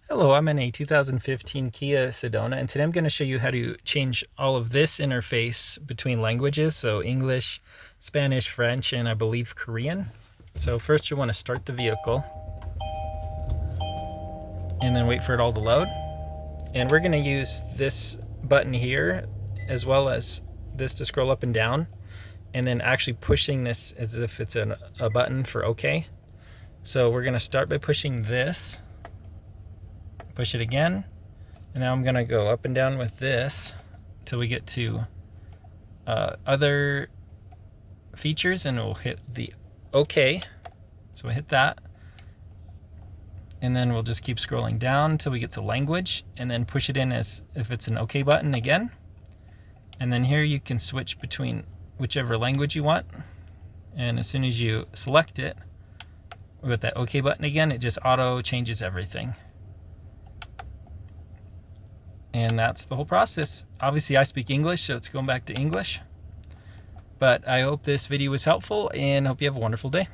Hello, I'm in a 2015 Kia Sedona, and today I'm going to show you how to change all of this interface between languages, so English, Spanish, French, and I believe Korean. So first you want to start the vehicle, and then wait for it all to load. And we're going to use this button here, as well as this to scroll up and down, and then actually pushing this as if it's a button for OK. So we're going to start by pushing this. Push it again, and now I'm gonna go up and down with this till we get to other features, and we'll hit the OK. So we'll hit that, and then we'll just keep scrolling down until we get to language, and then push it in as if it's an OK button again. And then here you can switch between whichever language you want, and as soon as you select it with that OK button again, it just auto changes everything. And that's the whole process. Obviously I speak English, so it's going back to English. But I hope this video was helpful and hope you have a wonderful day.